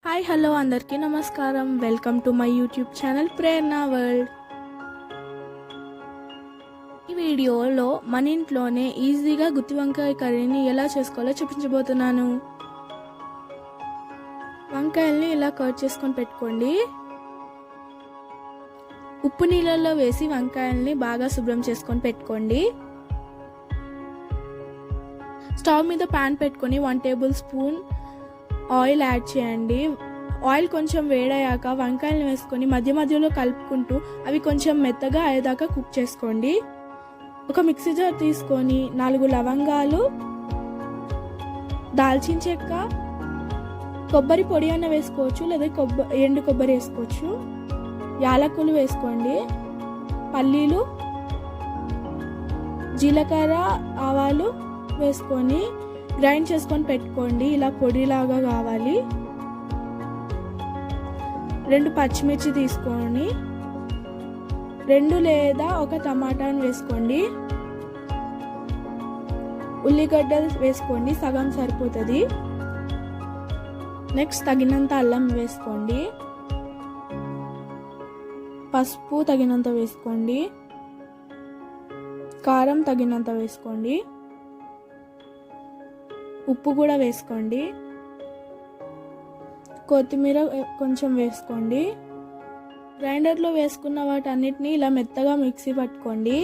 Hi hello అందరికీ నమస్కారం. Welcome to my YouTube channel Prerana world. ఈ వీడియోలో మన ఇంట్లోనే ఈజీగా గుత్తి వంకాయ కర్రీని ఎలా చేసుకోవాలో చూపించబోతున్నాను. వంకాయల్ని ఇలా కట్ చేసుకొని పెట్టుకోండి. ఉప్పు నీళ్ళల్లో వేసి వంకాయల్ని బాగా శుభ్రం చేసుకొని పెట్టుకోండి. స్టవ్ మీద ప్యాన్ పెట్టుకొని 1 టేబుల్ స్పూన్ ఆయిల్ యాడ్ చేయండి. ఆయిల్ కొంచెం వేడయ్యాక వంకాయలను వేసుకొని మధ్య మధ్యలో కలుపుకుంటూ అవి కొంచెం మెత్తగా అయ్యేదాకా కుక్ చేసుకోండి. ఒక మిక్సీ జార్ తీసుకొని 4 లవంగాలు, దాల్చిన చెక్క, కొబ్బరి పొడి అన్న వేసుకోవచ్చు, లేదా ఎండు కొబ్బరి వేసుకోవచ్చు, యాలకులు వేసుకోండి, పల్లీలు, జీలకర్ర, ఆవాలు వేసుకొని గ్రైండ్ చేసుకొని పెట్టుకోండి. ఇలా పొడిలాగా కావాలి. 2 పచ్చిమిర్చి తీసుకొని 2 లేదా 1 టమాటాను వేసుకోండి. ఉల్లిగడ్డలు వేసుకోండి, సగం సరిపోతుంది. నెక్స్ట్ తగినంత అల్లం వేసుకోండి. పసుపు తగినంత వేసుకోండి. కారం తగినంత వేసుకోండి. ఉప్పు కూడా వేసుకోండి. కొత్తిమీర కొంచెం వేసుకోండి. గ్రైండర్లో వేసుకున్న వాటన్నిటిని ఇలా మెత్తగా మిక్సీ పట్టుకోండి.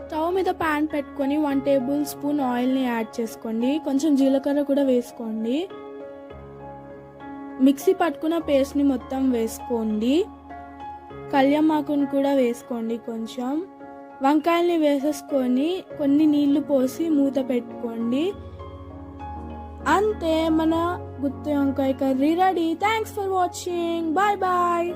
స్టవ్ మీద ప్యాన్ పెట్టుకొని 1 టేబుల్ స్పూన్ ఆయిల్ని యాడ్ చేసుకోండి. కొంచెం జీలకర్ర కూడా వేసుకోండి. మిక్సీ పట్టుకున్న పేస్ట్ని మొత్తం వేసుకోండి. కళ్యామాకుని కూడా వేసుకోండి. కొంచెం వంకాయల్ని వేసేసుకొని కొన్ని నీళ్లు పోసి మూత పెట్టుకోండి. అంతే, మన గుత్తి వంకాయ curry ready. Thanks for watching. Bye bye.